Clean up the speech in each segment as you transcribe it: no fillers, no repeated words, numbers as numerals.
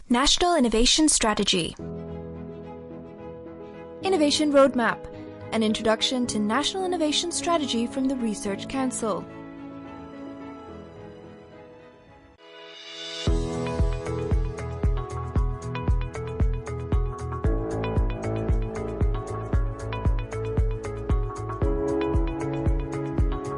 National Innovation Strategy. Innovation Roadmap, an introduction to National Innovation Strategy from the Research Council.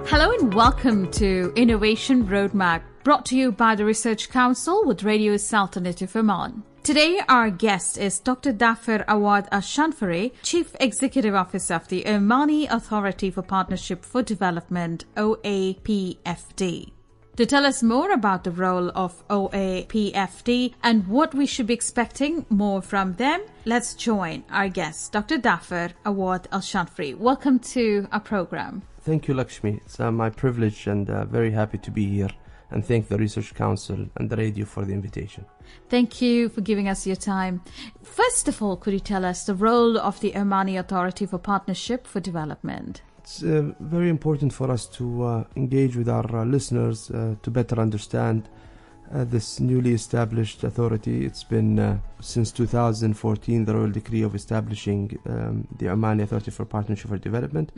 Hello and welcome to Innovation Roadmap, brought to you by the Research Council with Radio Sultanate of Oman. Today our guest is Dr. Dhafir Awadh Al Shanfari, Chief Executive Officer of the Omani Authority for Partnership for Development, OAPFD. To tell us more about the role of OAPFD and what we should be expecting more from them, let's join our guest, Dr. Dhafir Awadh Al Shanfari. Welcome to our program. Thank you, Lakshmi. It's my privilege and very happy to be here, and thank the Research Council and the radio for the invitation. Thank you for giving us your time. First of all, could you tell us the role of the Omani Authority for Partnership for Development? It's very important for us to engage with our listeners to better understand this newly established authority. It's been since 2014 the royal decree of establishing the Omani Authority for Partnership for Development.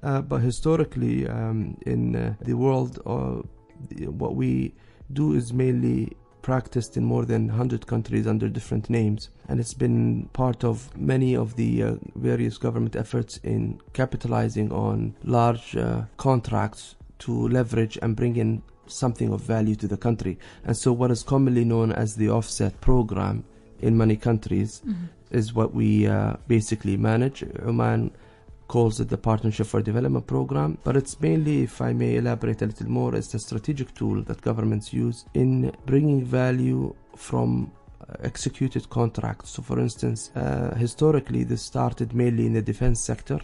But historically in the world, what we do is mainly practiced in more than 100 countries under different names, and it's been part of many of the various government efforts in capitalizing on large contracts to leverage and bring in something of value to the country. And so what is commonly known as the offset program in many countries is what we basically manage. Oman calls it the Partnership for Development Program, but it's mainly, if I may elaborate a little more, it's a strategic tool that governments use in bringing value from executed contracts. So for instance, historically this started mainly in the defense sector,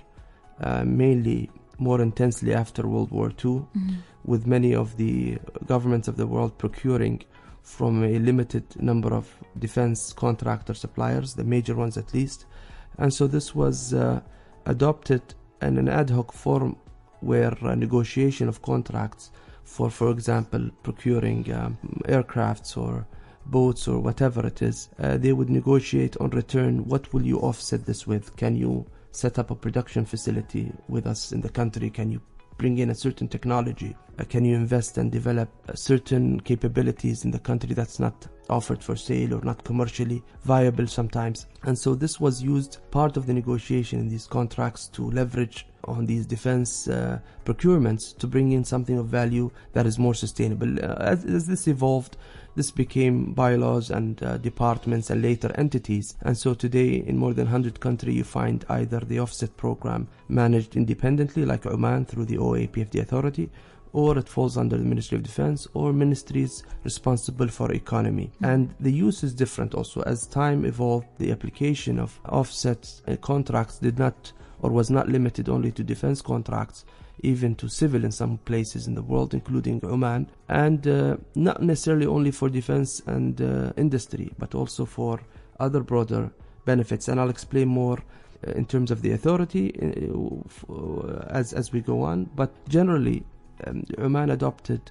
mainly more intensely after World War II, with many of the governments of the world procuring from a limited number of defense contractor suppliers, the major ones at least. And so this was adopted in an ad hoc form where negotiation of contracts for example, procuring aircrafts or boats or whatever it is, they would negotiate on return, what will you offset this with? Can you set up a production facility with us in the country? Can you bring in a certain technology? Can you invest and develop certain capabilities in the country that's not offered for sale or not commercially viable sometimes? And so this was used, part of the negotiation in these contracts, to leverage on these defense procurements to bring in something of value that is more sustainable. As this evolved, this became bylaws and departments and later entities. And so today in more than 100 countries you find either the offset program managed independently like Oman through the OAPFD authority, or it falls under the Ministry of Defense or ministries responsible for economy. And the use is different also. As time evolved, the application of offset contracts did not or was not limited only to defense contracts, even to civil in some places in the world, including Oman, and not necessarily only for defense and industry, but also for other broader benefits. And I'll explain more in terms of the authority as we go on. But generally, Oman adopted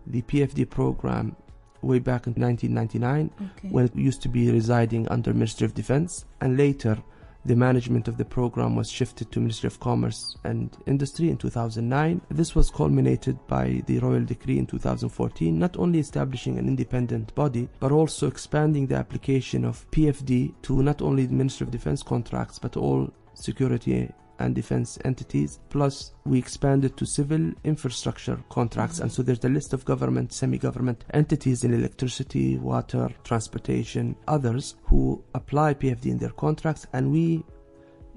the PFD program way back in 1999, when it used to be residing under Ministry of Defense, and later the management of the program was shifted to Ministry of Commerce and Industry in 2009. This was culminated by the Royal Decree in 2014, not only establishing an independent body, but also expanding the application of PFD to not only the Ministry of Defense contracts, but all security and defense entities. Plus, we expanded to civil infrastructure contracts. And so there's a list of government, semi-government entities in electricity, water, transportation, others who apply PFD in their contracts, and we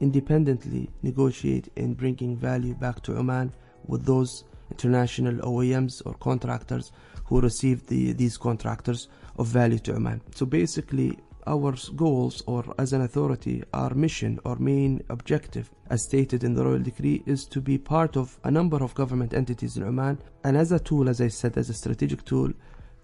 independently negotiate in bringing value back to Oman with those international OEMs or contractors who receive these contractors of value to Oman. So basically, our goals, or as an authority, our mission or main objective, as stated in the Royal Decree, is to be part of a number of government entities in Oman, and as a tool, as I said, as a strategic tool,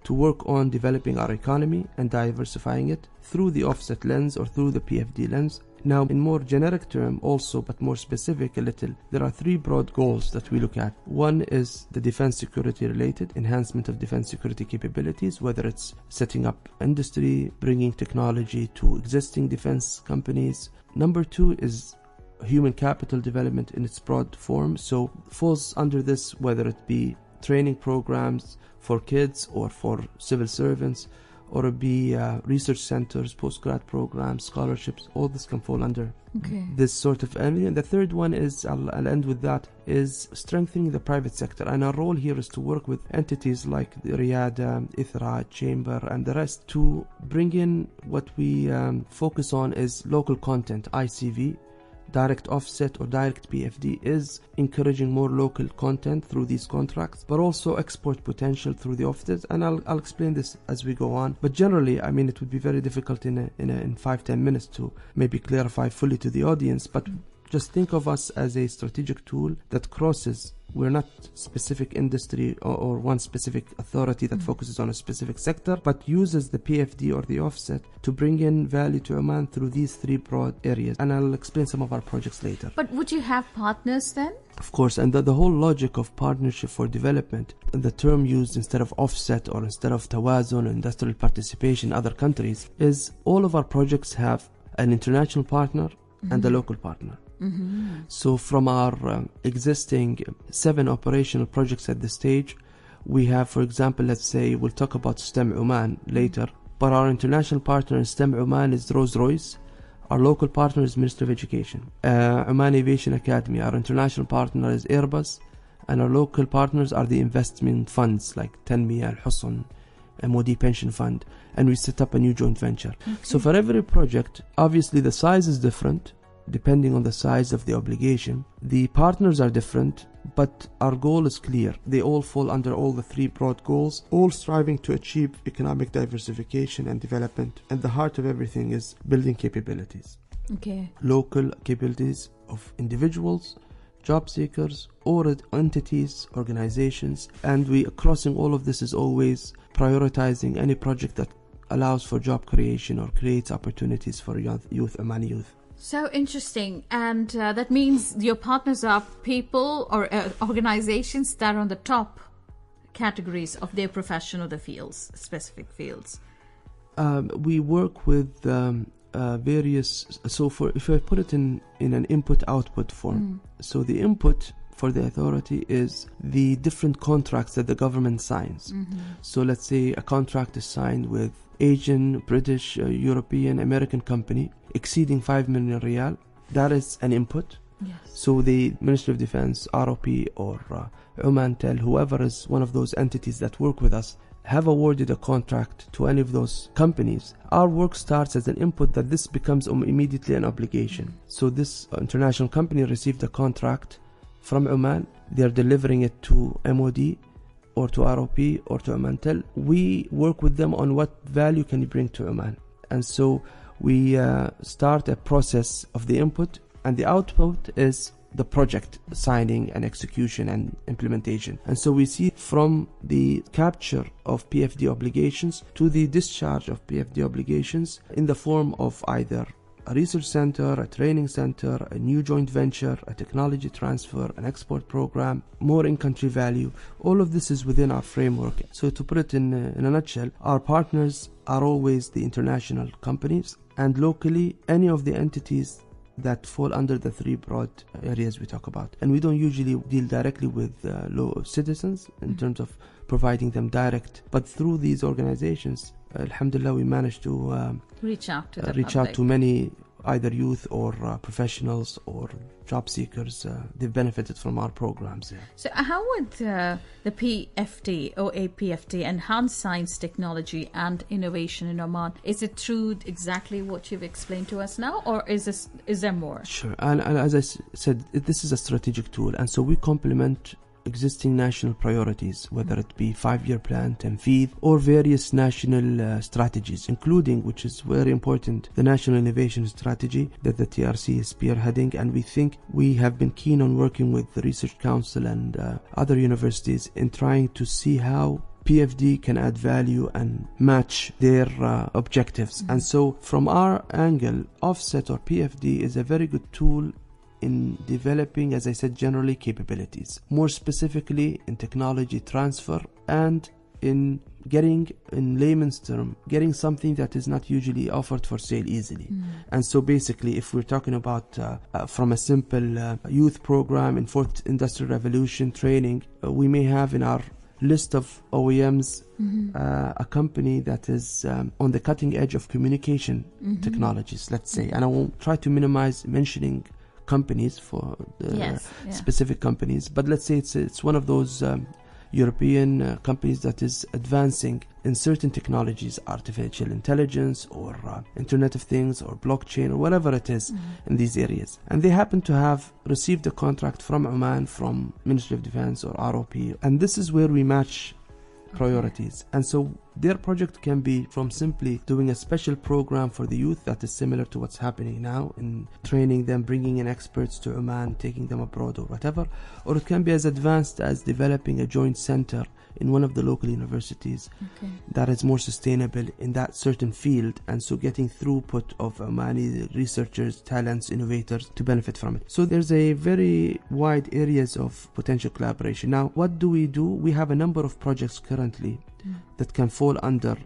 to work on developing our economy and diversifying it through the offset lens or through the PFD lens, Now, in more generic term also, but more specific a little, there are three broad goals that we look at. One is the defense security related, enhancement of defense security capabilities, whether it's setting up industry, bringing technology to existing defense companies. Number two is human capital development in its broad form. So falls under this, whether it be training programs for kids or for civil servants, or it be research centers, postgrad programs, scholarships. All this can fall under this sort of area. And the third one is, I'll end with that, is strengthening the private sector. And our role here is to work with entities like the Riyadh, ITHRA, Chamber, and the rest to bring in what we focus on is local content, ICV. Direct offset or direct PFD is encouraging more local content through these contracts, but also export potential through the offset. And I'll explain this as we go on. But generally, I mean, it would be very difficult in 5-10 minutes to maybe clarify fully to the audience. But just think of us as a strategic tool that crosses. We're not specific industry or one specific authority that focuses on a specific sector, but uses the PFD or the offset to bring in value to Oman through these three broad areas. And I'll explain some of our projects later. But would you have partners then? Of course, and the whole logic of partnership for development, the term used instead of offset or instead of tawazun, industrial participation in other countries, is all of our projects have an international partner and a local partner. So from our existing 7 operational projects at this stage, we have, for example, let's say, we'll talk about STEM Oman later, but our international partner in STEM Oman is Rolls-Royce. Our local partner is Ministry of Education. Oman Aviation Academy, our international partner is Airbus, and our local partners are the investment funds like Tanmiya, Al-Husn, MOD Pension Fund, and we set up a new joint venture. So for every project, obviously the size is different, depending on the size of the obligation. The partners are different, but our goal is clear. They all fall under all the three broad goals, all striving to achieve economic diversification and development. And the heart of everything is building capabilities. Local capabilities of individuals, job seekers, or entities, organizations. And we, crossing all of this, is always prioritizing any project that allows for job creation or creates opportunities for youth, Omani youth. So interesting. And that means your partners are people or organizations that are on the top categories of their profession or the fields, specific fields. We work with various, so if I put it in an input-output form, so the input for the authority is the different contracts that the government signs. So let's say a contract is signed with Asian, British, European, American company exceeding 5 million riyal. That is an input. So the Ministry of Defense, ROP, or Omantel, whoever is one of those entities that work with us, have awarded a contract to any of those companies. Our work starts as an input that this becomes immediately an obligation. So this international company received a contract from Oman. They are delivering it to MOD or to ROP or to Omantel. We work with them on what value can you bring to Oman. And so we start a process of the input, and the output is the project signing and execution and implementation. And so we see from the capture of PFD obligations to the discharge of PFD obligations in the form of either a research center, a training center, a new joint venture, a technology transfer, an export program, more in-country value. All of this is within our framework. So to put it in a nutshell, our partners are always the international companies, and locally any of the entities that fall under the three broad areas we talk about. And we don't usually deal directly with citizens in terms of providing them direct, but through these organizations, alhamdulillah, we managed to reach out to many either youth or professionals or job seekers. They've benefited from our programs. So how would the PFD, OAPFD, enhance science, technology and innovation in Oman? Is it through exactly what you've explained to us now, or is there more? Sure. And as I said, this is a strategic tool, and so we complement existing national priorities, whether it be 5-year plan, Tanfeed, or various national strategies, including, which is very important, the National Innovation Strategy that the TRC is spearheading. And we think we have been keen on working with the Research Council and other universities in trying to see how PFD can add value and match their objectives. And so from our angle, offset or PFD is a very good tool in developing, as I said, generally capabilities, more specifically in technology transfer and in getting, in layman's term, getting something that is not usually offered for sale easily. And so basically, if we're talking about from a simple youth program in Fourth Industrial Revolution training, we may have in our list of OEMs a company that is on the cutting edge of communication technologies, let's say. And I won't try to minimize mentioning companies for the specific companies, but let's say it's one of those European companies that is advancing in certain technologies, artificial intelligence or Internet of Things or blockchain or whatever it is in these areas. And they happen to have received a contract from Oman, from Ministry of Defense or ROP. And this is where we match priorities. And so their project can be from simply doing a special program for the youth that is similar to what's happening now in training them, bringing in experts to Oman, taking them abroad or whatever, or it can be as advanced as developing a joint center in one of the local universities that is more sustainable in that certain field, and so getting throughput of Omani researchers, talents, innovators to benefit from it. So there's a very wide areas of potential collaboration. Now, what do? We have a number of projects currently that can fall under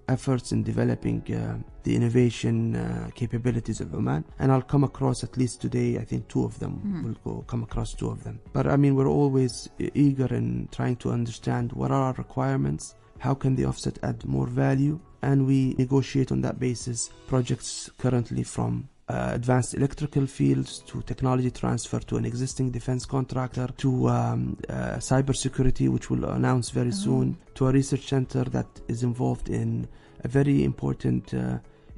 efforts in developing the innovation capabilities of Oman, and I'll come across at least today, I think two of them will come across two of them. But I mean, we're always eager in trying to understand what are our requirements, how can the offset add more value, and we negotiate on that basis projects currently from advanced electrical fields to technology transfer to an existing defense contractor to cybersecurity, which we'll announce very soon, to a research center that is involved in a very important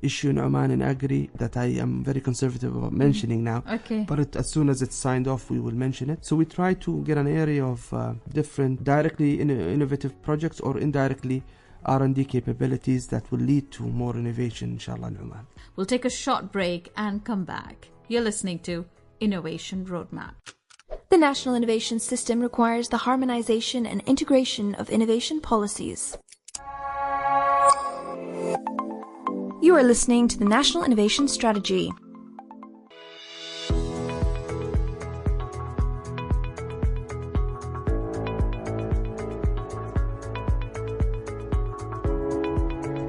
issue in Oman in agri that I am very conservative about mentioning now. But as soon as it's signed off, we will mention it. So we try to get an area of different directly innovative projects or indirectly R&D capabilities that will lead to more innovation, inshallah, in Oman. We'll take a short break and come back. You're listening to Innovation Roadmap. The National Innovation System requires the harmonization and integration of innovation policies. You are listening to the National Innovation Strategy.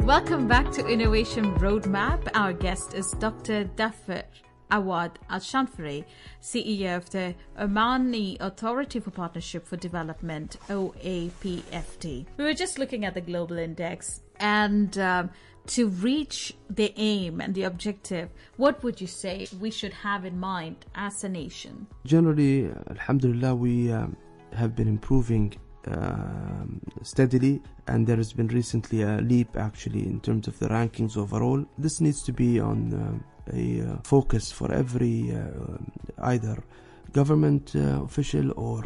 Welcome back to Innovation Roadmap. Our guest is Dr. Dhafir Awadh Al Shanfari, CEO of the Omani Authority for Partnership for Development, OAPFD. We were just looking at the global index, and to reach the aim and the objective, what would you say we should have in mind as a nation? Generally, alhamdulillah, we have been improving steadily, and there has been recently a leap actually in terms of the rankings overall. This needs to be on a focus for every either government official or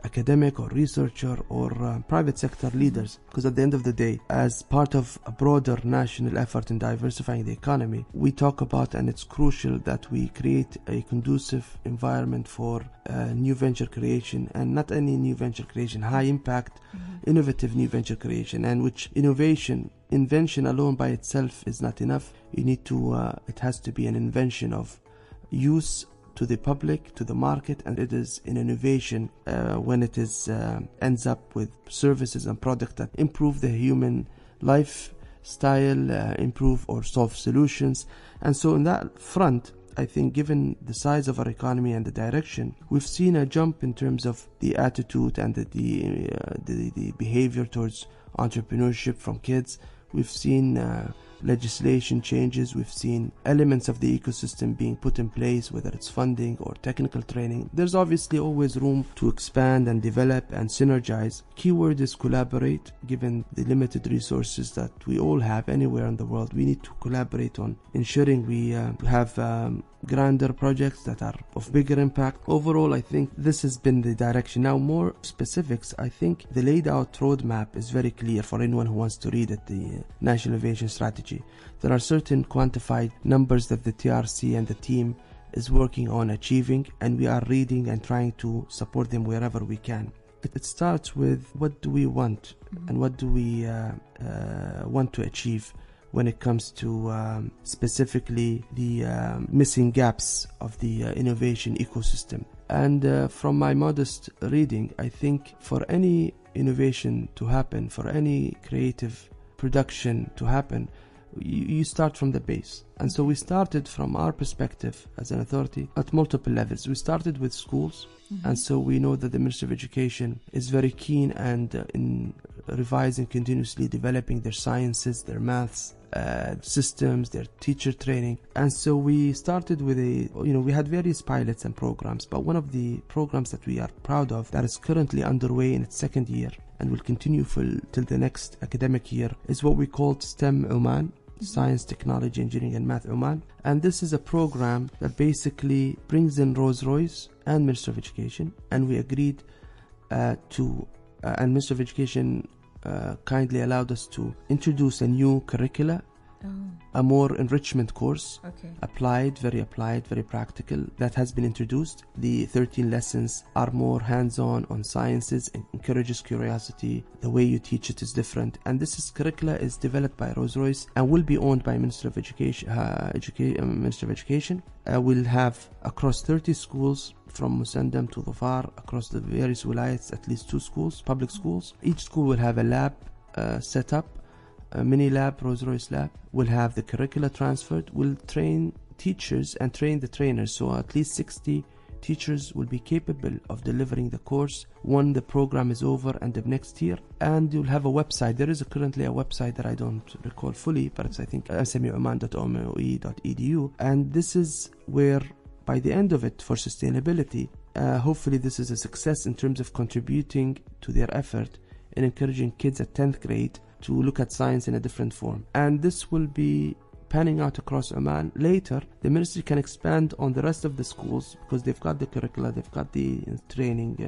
academic or researcher or private sector leaders, because at the end of the day, as part of a broader national effort in diversifying the economy, we talk about, and it's crucial that we create a conducive environment for new venture creation, and not any new venture creation, high impact, innovative new venture creation, and which invention alone by itself is not enough. You need to, it has to be an invention of use to the public, to the market, and it is an innovation when it is ends up with services and products that improve the human lifestyle, improve or solve solutions. And so in that front, I think given the size of our economy and the direction, we've seen a jump in terms of the attitude and the behavior towards entrepreneurship from kids. We've seen legislation changes, we've seen elements of the ecosystem being put in place, whether it's funding or technical training. There's obviously always room to expand and develop and synergize. Keyword is collaborate. Given the limited resources that we all have anywhere in the world, we need to collaborate on ensuring we have grander projects that are of bigger impact. Overall, I think this has been the direction. Now, more specifics, I think the laid out roadmap is very clear for anyone who wants to read it, the National Innovation Strategy. There are certain quantified numbers that the TRC and the team is working on achieving, and we are reading and trying to support them wherever we can. It starts with what do we want and what do we want to achieve when it comes to specifically the missing gaps of the innovation ecosystem. And from my modest reading, I think for any innovation to happen, for any creative production to happen, you start from the base. And so we started from our perspective as an authority at multiple levels. We started with schools, and so we know that the Ministry of Education is very keen and in revising, continuously developing their sciences, their maths systems, their teacher training. And so we started with we had various pilots and programs, but one of the programs that we are proud of that is currently underway in its second year and will continue till the next academic year is what we called STEM Oman, Science, Technology, Engineering and Math Oman. And this is a program that basically brings in Rolls-Royce and Minister of Education, and we agreed and Minister of Education kindly allowed us to introduce a new curricula, a more enrichment course, very applied, very practical, that has been introduced. The 13 lessons are more hands-on on sciences and encourages curiosity. The way you teach it is different. And this curricula is developed by Rolls-Royce and will be owned by Minister of Education. Minister of Education will have across 30 schools from Musandam to Dhafar, across the various wilayats, at least 2 schools, public schools. Each school will have a lab set up, a mini lab, Rolls-Royce lab, will have the curricula transferred, will train teachers and train the trainers. So at least 60 teachers will be capable of delivering the course when the program is over and the next year. And you'll have a website. There is currently a website that I don't recall fully, but it's I think smeoman.omoe.edu. And this is where by the end of it, for sustainability, hopefully this is a success in terms of contributing to their effort in encouraging kids at 10th grade to look at science in a different form. And this will be panning out across Oman. Later, the ministry can expand on the rest of the schools because they've got the curricula, they've got the training,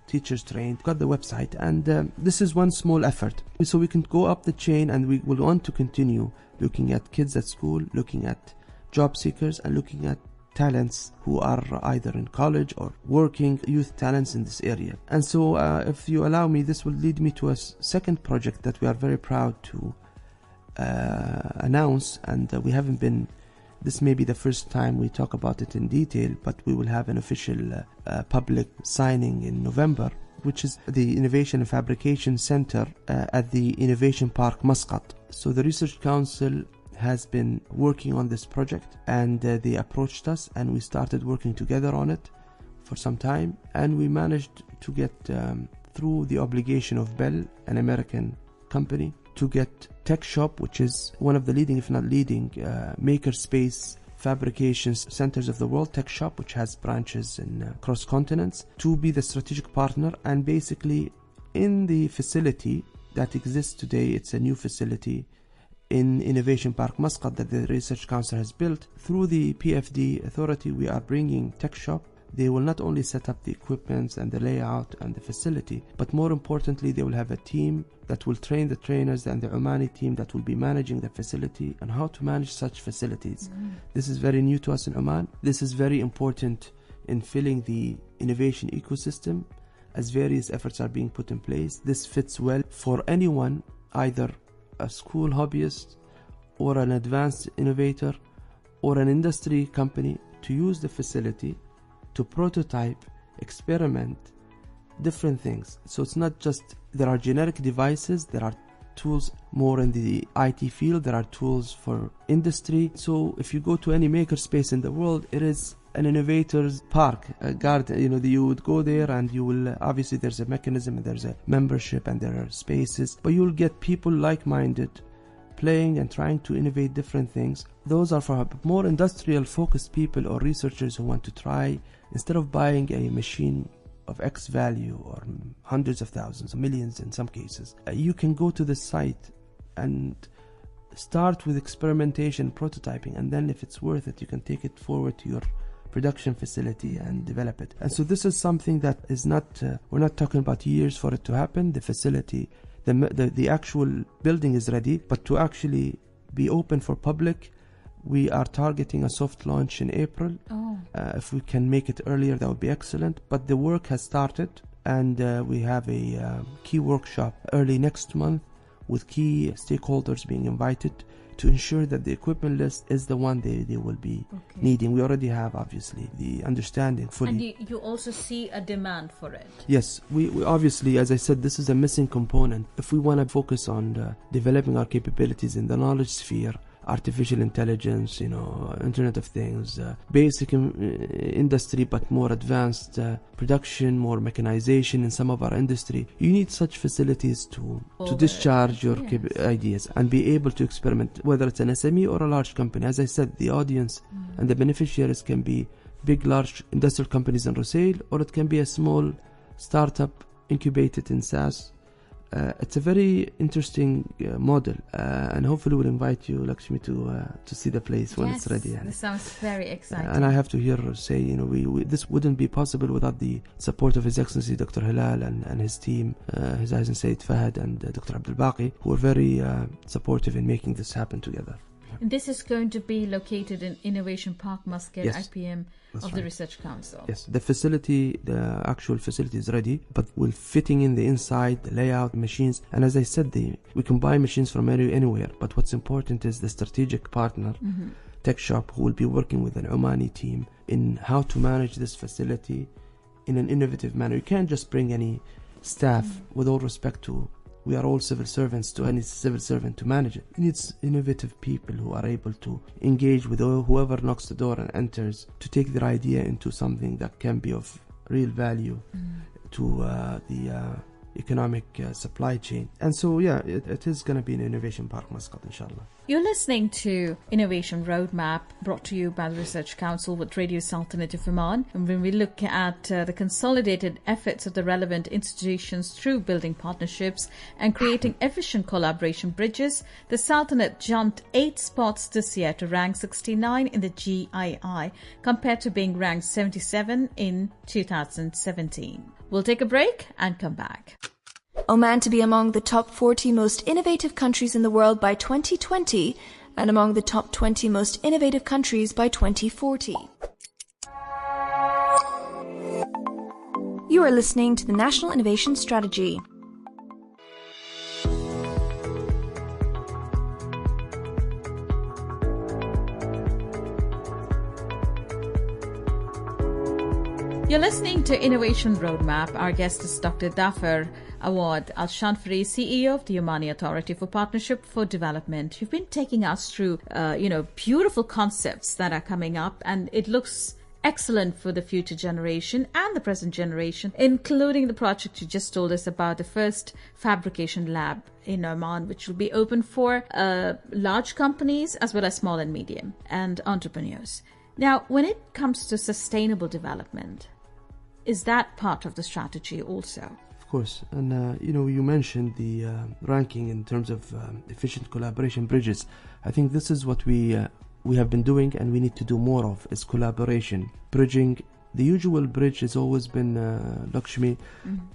teachers trained, got the website. And this is one small effort. So we can go up the chain, and we will want to continue looking at kids at school, looking at job seekers, and looking at talents who are either in college or working, youth talents in this area. And so if you allow me, this will lead me to a second project that we are very proud to announce, and we haven't been, this may be the first time we talk about it in detail, but we will have an official public signing in November, which is the Innovation and Fabrication Center at the Innovation Park Muscat. So the Research Council has been working on this project, and they approached us and we started working together on it for some time, and we managed to get through the obligation of Bell, an American company, to get Tech Shop, which is one of the leading, if not leading, makerspace fabrication centers of the world, Tech Shop, which has branches in across continents, to be the strategic partner. And basically in the facility that exists today, it's a new facility in Innovation Park Muscat that the Research Council has built. Through the PFD authority, we are bringing Tech Shop. They will not only set up the equipment and the layout and the facility, but more importantly, they will have a team that will train the trainers and the Omani team that will be managing the facility and how to manage such facilities. This is very new to us in Oman. This is very important in filling the innovation ecosystem as various efforts are being put in place. This fits well for anyone, either a school hobbyist or an advanced innovator or an industry company, to use the facility to prototype, experiment different things. So it's not just there are generic devices, there are tools more in the IT field, there are tools for industry. So if you go to any makerspace in the world, it is an innovator's park, a garden. You would go there and you will, obviously there's a mechanism and there's a membership and there are spaces, but you'll get people like-minded playing and trying to innovate different things. Those are for more industrial focused people or researchers who want to try, instead of buying a machine of X value or hundreds of thousands or millions in some cases, you can go to the site and start with experimentation, prototyping, and then if it's worth it, you can take it forward to your production facility and develop it. And so this is something that is not, we're not talking about years for it to happen. The facility, the actual building is ready, but to actually be open for public, we are targeting a soft launch in April. If we can make it earlier, that would be excellent. But the work has started. and we have a key workshop early next month with key stakeholders being invited to ensure that the equipment list is the one they will be needing. We already have, obviously, the understanding fully. And you also see a demand for it. Yes, we obviously, as I said, this is a missing component. If we want to focus on developing our capabilities in the knowledge sphere, artificial intelligence, Internet of Things, basic industry, but more advanced production, more mechanization in some of our industry. You need such facilities to discharge your ideas and be able to experiment, whether it's an SME or a large company. As I said, the audience and the beneficiaries can be big, large industrial companies in Rusail, or it can be a small startup incubated in SAS. It's a very interesting model, and hopefully we'll invite you, Lakshmi, to see the place when it's ready. This sounds very exciting. And I have to hear her say, this wouldn't be possible without the support of His Excellency Dr. Hilal and his team, His Excellency Sayyid Fahad and Dr. Abdul Baqi, who are very supportive in making this happen together. And this is going to be located in Innovation Park, Muscat, IPM of the Research Council. Yes, the actual facility is ready, but we're fitting in the inside, the layout, machines. And as I said, we can buy machines from anywhere, but what's important is the strategic partner, Tech Shop, who will be working with an Omani team in how to manage this facility in an innovative manner. You can't just bring any staff, with all respect to, we are all civil servants, to any civil servant to manage it. It needs innovative people who are able to engage with whoever knocks the door and enters, to take their idea into something that can be of real value to the economic supply chain. And so, it is going to be an Innovation Park, Muscat, inshallah. You're listening to Innovation Roadmap, brought to you by the Research Council with Radio Sultanate of Oman. And when we look at the consolidated efforts of the relevant institutions through building partnerships and creating efficient collaboration bridges, the Sultanate jumped 8 spots this year to rank 69 in the GII, compared to being ranked 77 in 2017. We'll take a break and come back. Oman to be among the top 40 most innovative countries in the world by 2020 and among the top 20 most innovative countries by 2040. You are listening to the National Innovation Strategy. You're listening to Innovation Roadmap. Our guest is Dr. Dhafir Awadh Al Shanfari, CEO of the Omani Authority for Partnership for Development. You've been taking us through, beautiful concepts that are coming up, and it looks excellent for the future generation and the present generation, including the project you just told us about, the first fabrication lab in Oman, which will be open for large companies as well as small and medium and entrepreneurs. Now, when it comes to sustainable development, is that part of the strategy also? Of course. And, you mentioned the ranking in terms of efficient collaboration bridges. I think this is what we have been doing, and we need to do more of, is collaboration. Bridging. The usual bridge has always been, Lakshmi,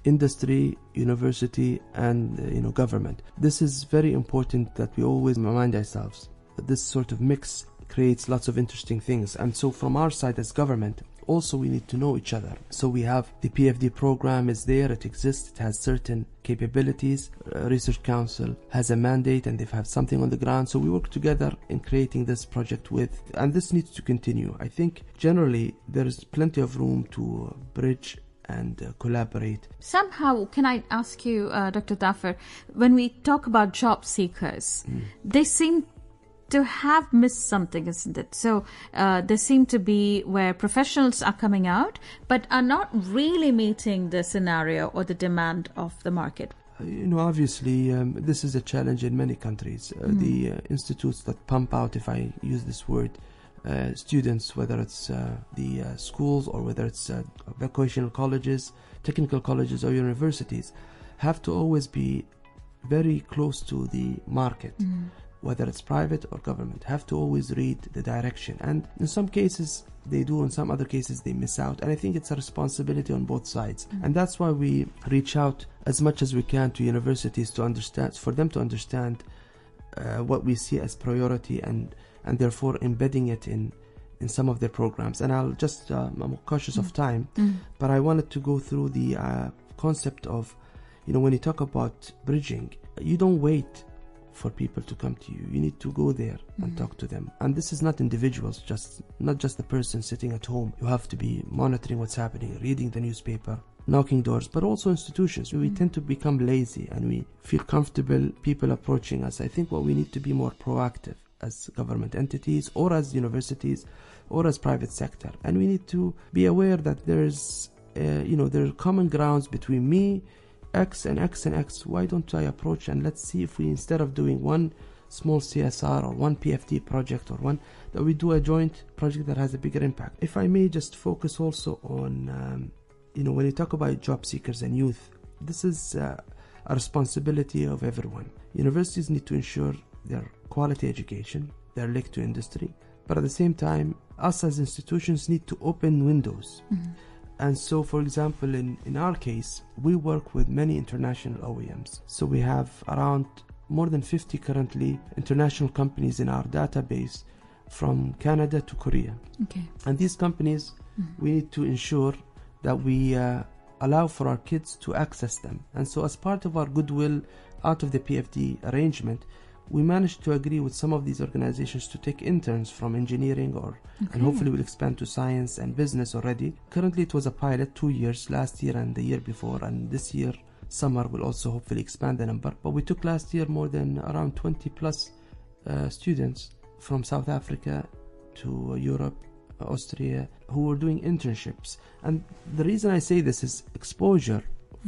industry, university, and, government. This is very important that we always remind ourselves that this sort of mix creates lots of interesting things. And so from our side as government, also we need to know each other. So we have the PFD program is there, it exists, it has certain capabilities. Research Council has a mandate and they've had something on the ground. So we work together in creating this project and this needs to continue. I think generally there is plenty of room to bridge and collaborate. Somehow, can I ask you, Dr. Dhafir, when we talk about job seekers, they seem to have missed something, isn't it? So there seem to be where professionals are coming out but are not really meeting the scenario or the demand of the market. Obviously this is a challenge in many countries. The institutes that pump out, if I use this word, students, whether it's the schools or whether it's vocational colleges, technical colleges or universities, have to always be very close to the market. Whether it's private or government, have to always read the direction. And in some cases they do, in some other cases they miss out. And I think it's a responsibility on both sides. And that's why we reach out as much as we can to universities to understand, for them to understand what we see as priority and therefore embedding it in some of their programs. And I'll just, I'm cautious of time, but I wanted to go through the concept of, when you talk about bridging, you don't wait for people to come to you. You need to go there and talk to them. And this is not individuals, not just the person sitting at home. You have to be monitoring what's happening, reading the newspaper, knocking doors, but also institutions. We tend to become lazy and we feel comfortable people approaching us. I think what we need to be more proactive as government entities or as universities or as private sector. And we need to be aware that there are common grounds between me, X and X and X. Why don't I approach and let's see if we, instead of doing one small CSR or one PFD project that we do a joint project that has a bigger impact. If I may just focus also on, when you talk about job seekers and youth, this is a responsibility of everyone. Universities need to ensure their quality education, their link to industry, but at the same time, us as institutions need to open windows. And so, for example, in our case, we work with many international OEMs. So we have around more than 50 currently international companies in our database from Canada to Korea. Okay. And these companies, we need to ensure that we allow for our kids to access them. And so as part of our goodwill out of the PFD arrangement, we managed to agree with some of these organizations to take interns from engineering and hopefully we'll expand to science and business already. Currently it was a pilot 2 years, last year and the year before, and this year summer will also hopefully expand the number. But we took last year more than around 20 plus students from South Africa to Europe, Austria, who were doing internships. And the reason I say this is exposure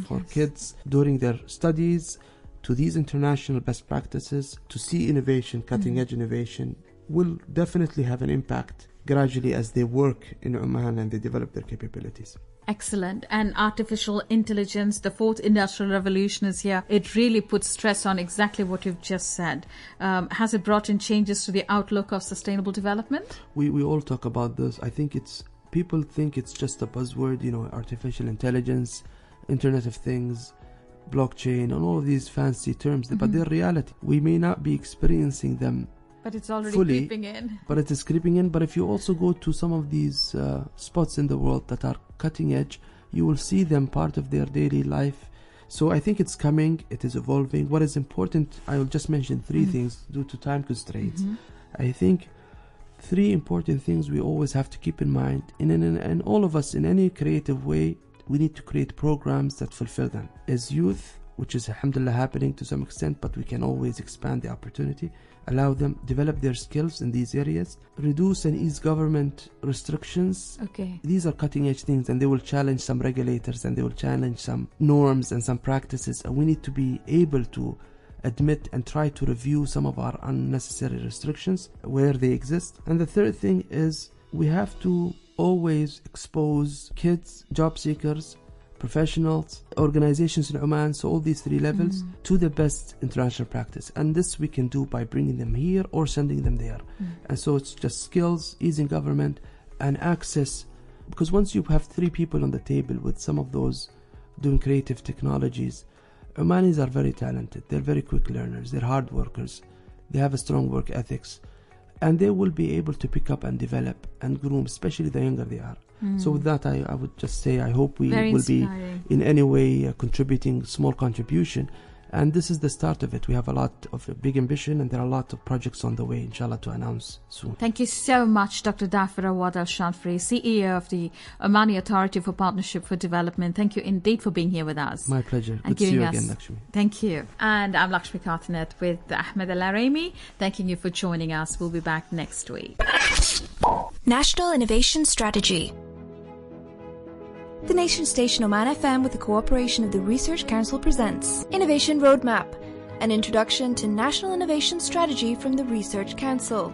for kids during their studies to these international best practices, to see innovation, cutting edge innovation, will definitely have an impact gradually as they work in Oman and they develop their capabilities. Excellent. And artificial intelligence, the fourth industrial revolution is here. It really puts stress on exactly what you've just said. Has it brought in changes to the outlook of sustainable development? We all talk about this. I think people think it's just a buzzword, artificial intelligence, Internet of Things, blockchain, and all of these fancy terms, but they're reality. We may not be experiencing them, but it's already fully, creeping in. But it is creeping in. But if you also go to some of these spots in the world that are cutting edge, you will see them part of their daily life. So I think it's coming, it is evolving. What is important, I will just mention three things due to time constraints. I think three important things we always have to keep in mind, and all of us in any creative way, we need to create programs that fulfill them. As youth, which is alhamdulillah happening to some extent, but we can always expand the opportunity, allow them develop their skills in these areas, reduce and ease government restrictions. Okay. These are cutting edge things, and they will challenge some regulators and they will challenge some norms and some practices, and we need to be able to admit and try to review some of our unnecessary restrictions where they exist. And the third thing is we have to always expose kids, job seekers, professionals, organizations in Oman, so all these three levels, to the best international practice. And this we can do by bringing them here or sending them there. And so it's just skills, easing government, and access. Because once you have three people on the table with some of those doing creative technologies, Omanis are very talented, they're very quick learners, they're hard workers, they have a strong work ethics, and they will be able to pick up and develop and groom, especially the younger they are. So with that, I would just say I hope we will be in any way contributing small contribution. And this is the start of it. We have a lot of big ambition, and there are a lot of projects on the way, inshallah, to announce soon. Thank you so much, Dr. Dhafir Awadh Al Shanfari, CEO of the Omani Authority for Partnership for Development. Thank you indeed for being here with us. My pleasure. And Good to see you again, Lakshmi. Thank you. And I'm Lakshmi Kartanet with Ahmed Al-Araimi. Thanking you for joining us. We'll be back next week. National Innovation Strategy. The Nation Station Oman FM, with the cooperation of the Research Council, presents Innovation Roadmap, an introduction to National Innovation Strategy from the Research Council.